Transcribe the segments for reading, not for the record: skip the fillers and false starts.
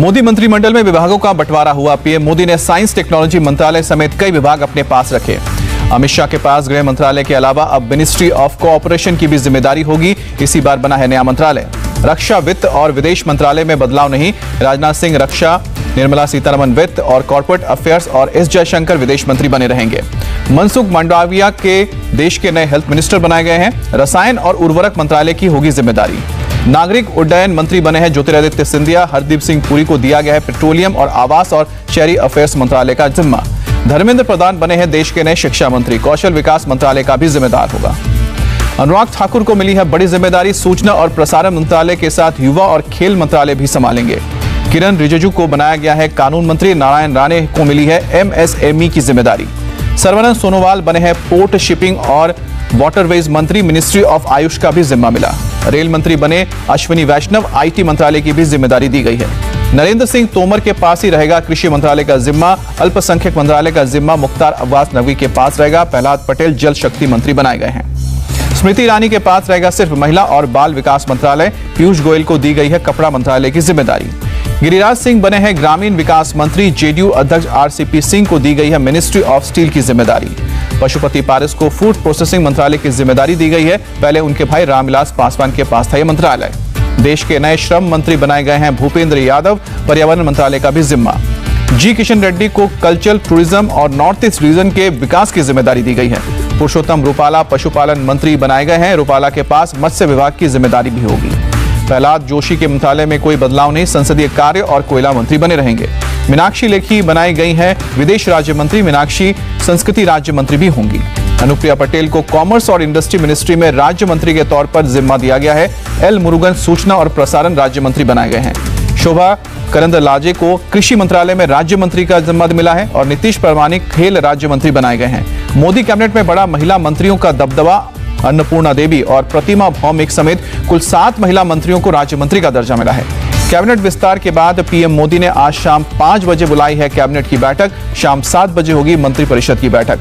मोदी मंत्रिमंडल में विभागों का बंटवारा हुआ। पीएम मोदी ने साइंस टेक्नोलॉजी मंत्रालय समेत कई विभाग अपने पास रखे। अमित शाह के पास गृह मंत्रालय के अलावा अब मिनिस्ट्री ऑफ कोऑपरेशन की भी जिम्मेदारी होगी। इसी बार बना है नया मंत्रालय। रक्षा, वित्त और विदेश मंत्रालय में बदलाव नहीं। राजनाथ सिंह रक्षा, निर्मला सीतारमण वित्त और कॉर्पोरेट अफेयर्स और एस जयशंकर विदेश मंत्री बने रहेंगे। मनसुख मंडाविया के देश के नए हेल्थ मिनिस्टर बनाए गए हैं। रसायन और उर्वरक मंत्रालय की होगी जिम्मेदारी। नागरिक उड्डयन मंत्री बने हैं ज्योतिरादित्य सिंधिया। हरदीप सिंह पुरी को दिया गया है पेट्रोलियम और आवास और शहरी अफेयर्स मंत्रालय का जिम्मा। धर्मेंद्र प्रधान बने हैं देश के नए शिक्षा मंत्री। कौशल विकास मंत्रालय का भी जिम्मेदार होगा। अनुराग ठाकुर को मिली है बड़ी जिम्मेदारी। सूचना और प्रसारण मंत्रालय के साथ युवा और खेल मंत्रालय भी संभालेंगे। किरण रिजिजू को बनाया गया है कानून मंत्री। नारायण राणे को मिली है एमएसएमई की जिम्मेदारी। सर्बानंद सोनोवाल बने हैं पोर्ट, शिपिंग और वाटरवेज मंत्री। मिनिस्ट्री ऑफ आयुष का भी जिम्मा मिला। रेल मंत्री बने अश्विनी वैष्णव। आईटी मंत्रालय की भी जिम्मेदारी दी गई है। नरेंद्र सिंह तोमर के पास ही रहेगा कृषि मंत्रालय का जिम्मा। अल्पसंख्यक मंत्रालय का जिम्मा मुख्तार अब्बास नकवी के पास रहेगा। प्रहलाद पटेल जल शक्ति मंत्री बनाए गए हैं। स्मृति ईरानी के पास रहेगा सिर्फ महिला और बाल विकास मंत्रालय। पीयूष गोयल को दी गई है कपड़ा मंत्रालय की जिम्मेदारी। गिरिराज सिंह बने हैं ग्रामीण विकास मंत्री। जेडीयू अध्यक्ष आरसीपी सिंह को दी गई है मिनिस्ट्री ऑफ स्टील की जिम्मेदारी। पशुपति पारस को फूड प्रोसेसिंग मंत्रालय की जिम्मेदारी दी गई है। पहले उनके भाई रामविलास पासवान के पास था यह मंत्रालय। देश के नए श्रम मंत्री बनाए गए हैं भूपेंद्र यादव। पर्यावरण मंत्रालय का भी जिम्मा। जी किशन रेड्डी को कल्चरल, टूरिज्म और नॉर्थ ईस्ट रीजन के विकास की जिम्मेदारी दी गई है। पुरुषोत्तम रूपाला पशुपालन मंत्री बनाए गए हैं। रूपाला के पास मत्स्य विभाग की जिम्मेदारी भी होगी। प्रहलाद जोशी के मंत्रालय में कोई बदलाव नहीं। संसदीय कार्य और कोयला मंत्री बने रहेंगे। मीनाक्षी लेखी बनाई गई हैं विदेश राज्य मंत्री। मीनाक्षी संस्कृति राज्य मंत्री भी होंगी। अनुप्रिया पटेल को कॉमर्स और इंडस्ट्री मिनिस्ट्री में राज्य मंत्री के तौर पर जिम्मा दिया गया है। एल मुरुगन सूचना और प्रसारण राज्य मंत्री बनाए गए हैं। शोभा करंदलाजे को कृषि मंत्रालय में राज्य मंत्री का जिम्मा मिला है और नीतीश प्रामाणिक खेल राज्य मंत्री बनाए गए हैं। मोदी कैबिनेट में बड़ा महिला मंत्रियों का दबदबा। अन्नपूर्णा देवी और प्रतिमा भौमिक समेत कुल 7 महिला मंत्रियों को राज्य मंत्री का दर्जा मिला है। कैबिनेट विस्तार के बाद पीएम मोदी ने आज शाम 5 बजे बुलाई है कैबिनेट की बैठक। शाम 7 बजे होगी मंत्रिपरिषद की बैठक।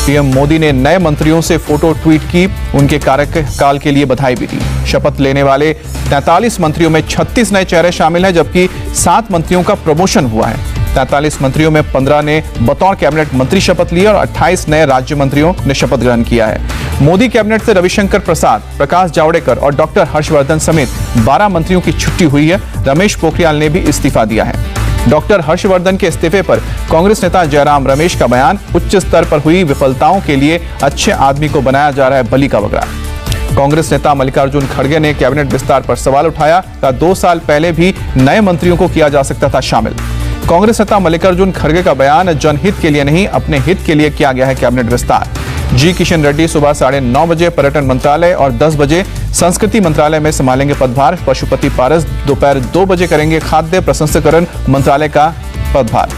पीएम मोदी ने नए मंत्रियों से फोटो ट्वीट की। उनके कार्यकाल के लिए बधाई भी दी। शपथ लेने वाले 43 मंत्रियों में 36 नए चेहरे शामिल हैं, जबकि 7 मंत्रियों का प्रमोशन हुआ है। 43 मंत्रियों में 15 ने बतौर कैबिनेट मंत्री शपथ ली और 28 नए राज्य मंत्रियों ने शपथ ग्रहण किया है। मोदी कैबिनेट से रविशंकर प्रसाद, प्रकाश जावड़ेकर और डॉक्टर हर्षवर्धन समेत 12 मंत्रियों की छुट्टी हुई है। रमेश पोखरियाल ने भी इस्तीफा दिया है। डॉक्टर हर्षवर्धन के इस्तीफे पर कांग्रेस नेता जयराम रमेश का बयान। उच्च स्तर पर हुई विफलताओं के लिए अच्छे आदमी को बनाया जा रहा है बलि का बकरा। कांग्रेस नेता मल्लिकार्जुन खड़गे ने कैबिनेट विस्तार पर सवाल उठाया। 2 साल पहले भी नए मंत्रियों को किया जा सकता था शामिल। कांग्रेस नेता मल्लिकार्जुन खड़गे का बयान, जनहित के लिए नहीं अपने हित के लिए किया गया है कैबिनेट विस्तार। जी किशन रेड्डी सुबह 9:30 बजे पर्यटन मंत्रालय और 10 बजे संस्कृति मंत्रालय में संभालेंगे पदभार। पशुपति पारस दोपहर 2 बजे करेंगे खाद्य प्रसंस्करण मंत्रालय का पदभार।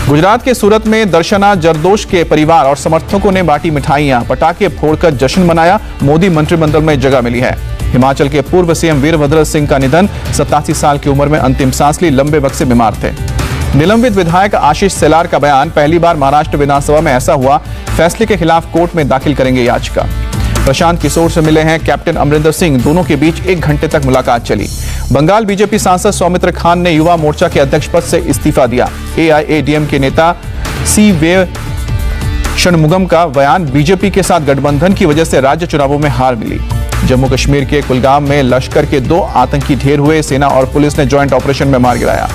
गुजरात के सूरत में दर्शना जरदोश के परिवार और समर्थकों ने बांटी मिठाइयां, पटाखे फोड़कर जश्न मनाया। मोदी मंत्रिमंडल में जगह मिली है। हिमाचल के पूर्व सीएम वीरभद्र सिंह का निधन। 87 साल की उम्र में अंतिम सांस ली। लंबे वक्त से बीमार थे। निलंबित विधायक आशीष सेलार का बयान, पहली बार महाराष्ट्र विधानसभा में ऐसा हुआ। फैसले के खिलाफ कोर्ट में दाखिल करेंगे याचिका। प्रशांत किशोर से मिले हैं कैप्टन अमरिंदर सिंह। दोनों के बीच 1 घंटे तक मुलाकात चली। बंगाल बीजेपी सांसद सौमित्र खान ने युवा मोर्चा के अध्यक्ष पद से इस्तीफा दिया। एआईएडीएम के नेता सी वे षणमुगम का बयान, बीजेपी के साथ गठबंधन की वजह से राज्य चुनावों में हार मिली। जम्मू कश्मीर के कुलगाम में लश्कर के 2 आतंकी ढेर हुए। सेना और पुलिस ने ज्वाइंट ऑपरेशन में मार गिराया।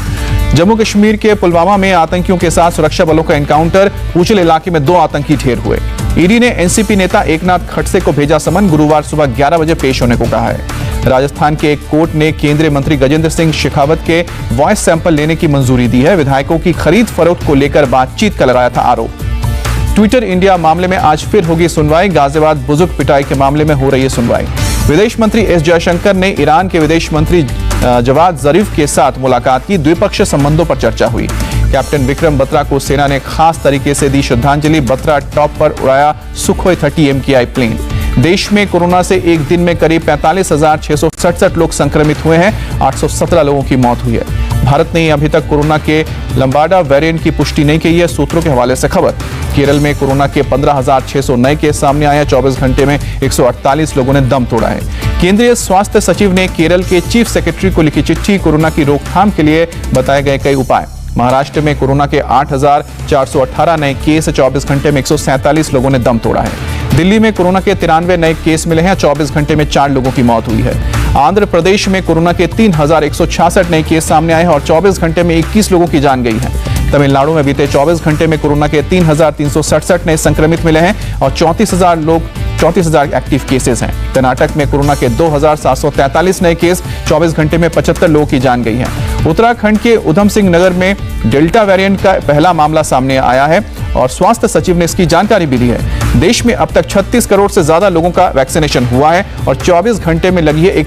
जम्मू कश्मीर के पुलवामा में आतंकियों के साथ सुरक्षा बलों का एनकाउंटर। पूंछ इलाके में 2 आतंकी ढेर हुए। ईडी ने एनसीपी नेता एकनाथ खड़से को भेजा समन। गुरुवार सुबह 11 बजे पेश होने को कहा है। राजस्थान के एक कोर्ट ने केंद्रीय मंत्री गजेंद्र सिंह शेखावत के वॉइस सैंपल लेने की मंजूरी दी है। विधायकों की खरीद फरोख्त को लेकर बातचीत का लगाया था आरोप। ट्विटर इंडिया मामले में आज फिर होगी सुनवाई। गाजियाबाद बुजुर्ग पिटाई के मामले में हो रही है सुनवाई। विदेश मंत्री एस जयशंकर ने ईरान के विदेश मंत्री जवाद जरीफ के साथ मुलाकात की। द्विपक्षीय संबंधों पर चर्चा हुई। कैप्टन विक्रम बत्रा को सेना ने खास तरीके से दी श्रद्धांजलि। बत्रा टॉप पर उड़ाया सुखोई 30 MKI प्लेन। देश में कोरोना से एक दिन में करीब 45,667 लोग संक्रमित हुए हैं। 817 लोगों की मौत हुई है। भारत ने अभी तक कोरोना के लंबाडा वेरिएंट की पुष्टि नहीं की है। सूत्रों के हवाले से खबर। केरल में कोरोना के 15,600 नए केस सामने आए हैं। 24 घंटे में 148 लोगों ने दम तोड़ा है। केंद्रीय स्वास्थ्य सचिव ने केरल के चीफ सेक्रेटरी को लिखी चिट्ठी, कोरोना की रोकथाम के लिए बताए गए कई उपाय। महाराष्ट्र में कोरोना के 8,418 नए केस, 24 घंटे में 147 लोगों ने दम तोड़ा है। दिल्ली में कोरोना के 93 नए केस मिले हैं, 24 घंटे में 4 लोगों की मौत हुई है। आंध्र प्रदेश में कोरोना के 3,166 नए केस सामने आए हैं और 24 घंटे में 21 लोगों की जान गई है। तमिलनाडु में बीते 24 घंटे में कोरोना के 3,367 नए संक्रमित मिले हैं और 34,000 एक्टिव केसेस हैं। कर्नाटक में कोरोना के 2,743 नए केस, 24 घंटे में 75 लोगों की जान गई है। उत्तराखंड के उधम सिंह नगर में डेल्टा वेरिएंट का पहला मामला सामने आया है और स्वास्थ्य सचिव ने इसकी जानकारी भी दी है। देश में अब तक 36 करोड़ से ज्यादा लोगों का वैक्सीनेशन हुआ है और 24 घंटे में लगी है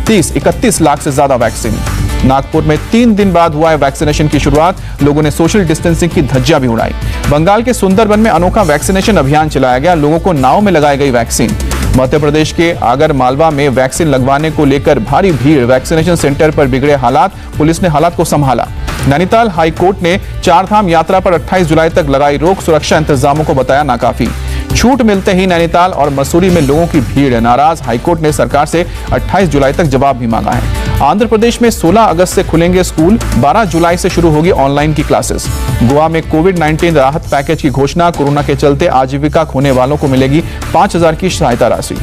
31 लाख से ज्यादा वैक्सीन। नागपुर में 3 दिन बाद हुआ है वैक्सीनेशन की शुरुआत, लोगों ने सोशल डिस्टेंसिंग की धज्जियां भी उड़ाई। बंगाल के सुंदरबन में अनोखा वैक्सीनेशन अभियान चलाया गया, लोगों को नाव में लगाई गई वैक्सीन। मध्य प्रदेश के आगर मालवा में वैक्सीन लगवाने को लेकर भारी भीड़, वैक्सीनेशन सेंटर पर बिगड़े हालात, पुलिस ने हालात को संभाला। नैनीताल हाई कोर्ट ने चारधाम यात्रा पर 28 जुलाई तक लगाई रोक, सुरक्षा इंतजामों को बताया नाकाफी। छूट मिलते ही नैनीताल और मसूरी में लोगों की भीड़, नाराज। हाईकोर्ट ने सरकार से 28 जुलाई तक जवाब भी मांगा है। आंध्र प्रदेश में 16 अगस्त से खुलेंगे स्कूल, 12 जुलाई से शुरू होगी ऑनलाइन की क्लासेस। गोवा में कोविड-19 राहत पैकेज की घोषणा, कोरोना के चलते आजीविका खोने वालों को मिलेगी 5,000 की सहायता राशि।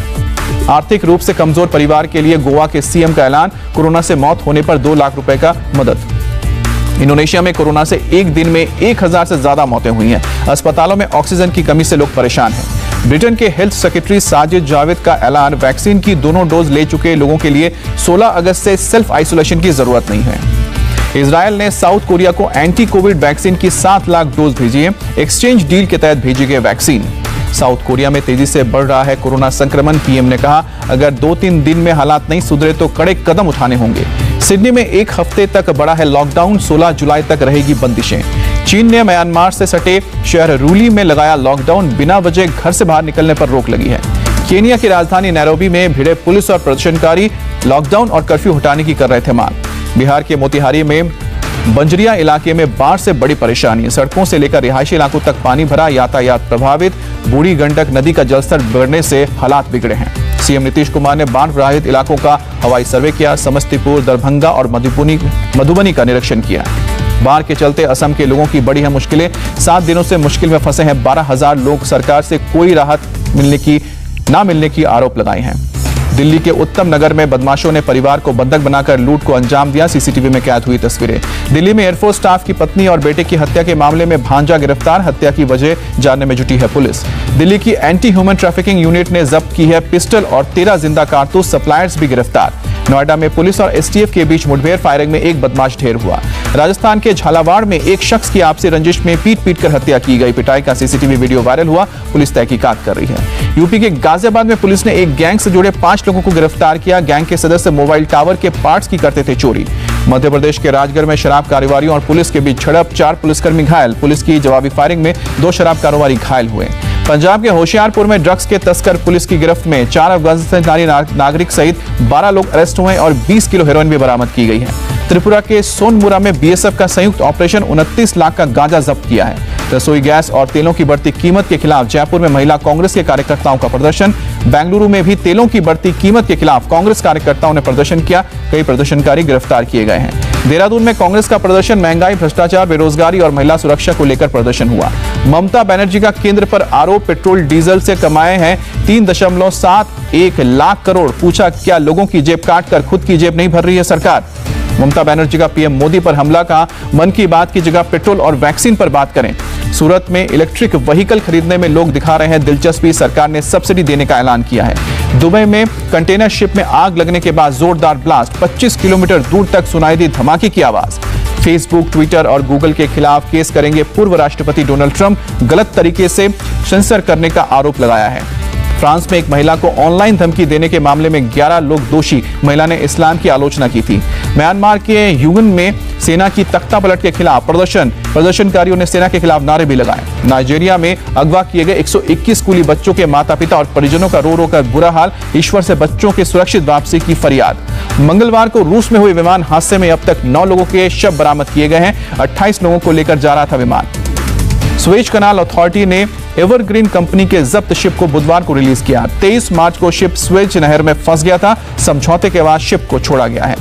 आर्थिक रूप से कमजोर परिवार के लिए गोवा के सीएम का ऐलान, कोरोना से मौत होने पर 2 लाख रुपए का मदद। इंडोनेशिया में कोरोना से एक दिन में 1,000 से ज्यादा मौतें हुई हैं। अस्पतालों में ऑक्सीजन की कमी से लोग परेशान हैं। ब्रिटेन के हेल्थ सेक्रेटरी साजिद जावेद का ऐलान, वैक्सीन की दोनों डोज ले चुके लोगों के लिए 16 अगस्त से सेल्फ आइसोलेशन की जरूरत नहीं है। इजरायल ने साउथ कोरिया को एंटी कोविड वैक्सीन की 7 लाख डोज भेजी है। एक्सचेंज डील के तहत भेजी गई वैक्सीन। साउथ कोरिया में तेजी से बढ़ रहा है कोरोना संक्रमण, पीएम ने कहा अगर 2-3 दिन में हालात नहीं सुधरे तो कड़े कदम उठाने होंगे। सिडनी में 1 हफ्ते तक बढ़ा है लॉकडाउन, 16 जुलाई तक रहेगी बंदिशें। चीन ने म्यांमार से सटे शहर रूली में लगाया लॉकडाउन, बिना वजह घर से बाहर निकलने पर रोक लगी है। केनिया की राजधानी नैरोबी में भिड़े पुलिस और प्रदर्शनकारी लॉकडाउन और कर्फ्यू हटाने की कर रहे थे मांग। बिहार के मोतिहारी में बंजरिया इलाके में बाढ़ से बड़ी परेशानी, सड़कों से लेकर रिहायशी इलाकों तक पानी भरा, यातायात प्रभावित। बूढ़ी गंडक नदी का जलस्तर बढ़ने से हालात बिगड़े हैं। सीएम नीतीश कुमार ने बाढ़ प्रभावित इलाकों का हवाई सर्वे किया, समस्तीपुर, दरभंगा और मधुबनी का निरीक्षण किया। बाढ़ के चलते असम के लोगों की बड़ी है मुश्किलें, 7 दिनों से मुश्किल में फंसे हैं 12,000 लोग, सरकार से कोई राहत ना मिलने की आरोप लगाए हैं। दिल्ली के उत्तम नगर में बदमाशों ने परिवार को बंधक बनाकर लूट को अंजाम दिया, सीसीटीवी में कैद हुई तस्वीरें। दिल्ली में एयरफोर्स स्टाफ की पत्नी और बेटे की हत्या के मामले में भांजा गिरफ्तार, हत्या की वजह जानने में जुटी है पुलिस। दिल्ली की एंटी ह्यूमन ट्रैफिकिंग यूनिट ने जब्त की है पिस्टल और 13 जिंदा कारतूस, सप्लायर्स भी गिरफ्तार। नोएडा में पुलिस और एसटीएफ के बीच मुठभेड़, फायरिंग में एक बदमाश ढेर हुआ। राजस्थान के झालावाड़ में एक शख्स की आपसी रंजिश में पीट कर हत्या की गई, पिटाई का सीसीटीवी वीडियो वायरल हुआ, पुलिस तहकीकात कर रही है। यूपी के गाजियाबाद में पुलिस ने एक गैंग से जुड़े 5 लोगों को गिरफ्तार किया, गैंग के सदस्य मोबाइल टावर के पार्ट्स की करते थे चोरी। मध्य प्रदेश के राजगढ़ में शराब कारोबारियों और पुलिस के बीच झड़प, 4 पुलिसकर्मी घायल, पुलिस की जवाबी फायरिंग में 2 शराब कारोबारी घायल हुए। पंजाब के होशियारपुर में ड्रग्स के तस्कर पुलिस की गिरफ्त में, 4 अफगानिस्तानी नागरिक सहित 12 लोग अरेस्ट हुए और 20 किलो हेरोइन भी बरामद की गई है। त्रिपुरा के सोनमुरा में बीएसएफ का संयुक्त ऑपरेशन, 29 लाख का गांजा जब्त किया है। रसोई गैस और तेलों की बढ़ती कीमत के खिलाफ जयपुर में महिला कांग्रेस के कार्यकर्ताओं का प्रदर्शन। बेंगलुरु में भी तेलों की बढ़ती कीमत के खिलाफ कांग्रेस कार्यकर्ताओं ने प्रदर्शन किया, कई प्रदर्शनकारी गिरफ्तार किए गए हैं। देहरादून में कांग्रेस का प्रदर्शन, महंगाई, भ्रष्टाचार, बेरोजगारी और महिला सुरक्षा को लेकर प्रदर्शन हुआ। ममता बनर्जी का केंद्र पर आरोप, पेट्रोल डीजल से कमाए हैं 3.71 लाख करोड़, पूछा क्या लोगों की जेब काटकर खुद की जेब नहीं भर रही है सरकार। ममता बनर्जी का पीएम मोदी पर हमला, कहा मन की बात की जगह पेट्रोल और वैक्सीन पर बात करें। सूरत में इलेक्ट्रिक व्हीकल खरीदने में लोग दिखा रहे हैं दिलचस्पी, सरकार ने सब्सिडी देने का ऐलान किया है। दुबई में कंटेनर शिप में आग लगने के बाद जोरदार ब्लास्ट, 25 किलोमीटर दूर तक सुनाई दी धमाके की आवाज। फेसबुक, ट्विटर और गूगल के खिलाफ केस करेंगे पूर्व राष्ट्रपति डोनाल्ड ट्रंप, गलत तरीके से सेंसर करने का आरोप लगाया है। फ्रांस में एक महिला को ऑनलाइन धमकी देने के मामले में 11 लोग दोषी, महिला ने इस्लाम की आलोचना की थी। म्यांमार के युगन में सेना की तख्तापलट के खिलाफ प्रदर्शनकारियों ने सेना के खिलाफ नारे भी लगाए। नाइजीरिया में अगवा किए गए 121 स्कूली बच्चों के माता पिता और परिजनों का रो रो कर बुरा हाल, ईश्वर से बच्चों के सुरक्षित वापसी की फरियाद। मंगलवार को रूस में हुए विमान हादसे में अब तक 9 लोगों के शव बरामद किए गए हैं, 28 लोगों को लेकर जा रहा था विमान। सुएज कनाल अथॉरिटी ने एवरग्रीन कंपनी के जब्त शिप को बुधवार को रिलीज किया। 23 मार्च को शिप स्वेज नहर में फंस गया था। समझौते के बाद शिप को छोड़ा गया है।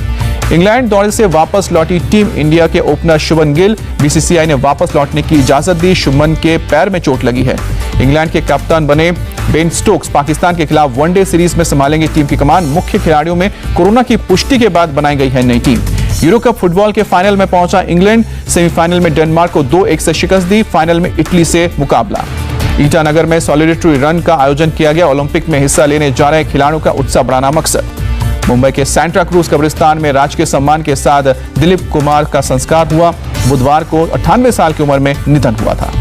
इंग्लैंड दौरे से वापस लौटी टीम इंडिया के ओपनर शुभमन गिल, बीसीसीआई ने वापस लौटने की इजाजत दी। शुभमन के पैर में चोट लगी है। इंग्लैंड के कप्तान बने बेन स्टोक्स पाकिस्तान के खिलाफ वनडे सीरीज में संभालेंगे टीम की कमान। मुख्य खिलाड़ियों में कोरोना की पुष्टि के बाद बनाई गई है नई टीम। यूरो कप फुटबॉल के फाइनल में पहुंचा इंग्लैंड, सेमीफाइनल में डेनमार्क को 2-1 से शिकस्त दी। फाइनल में इटली से मुकाबला। ईटानगर में सॉलिडेरिटी रन का आयोजन किया गया। ओलंपिक में हिस्सा लेने जा रहे खिलाड़ियों का उत्साह बढ़ाना मकसद। मुंबई के सेंटा क्रूज कब्रिस्तान में राजकीय सम्मान के साथ दिलीप कुमार का संस्कार हुआ। बुधवार को 98 साल की उम्र में निधन हुआ था।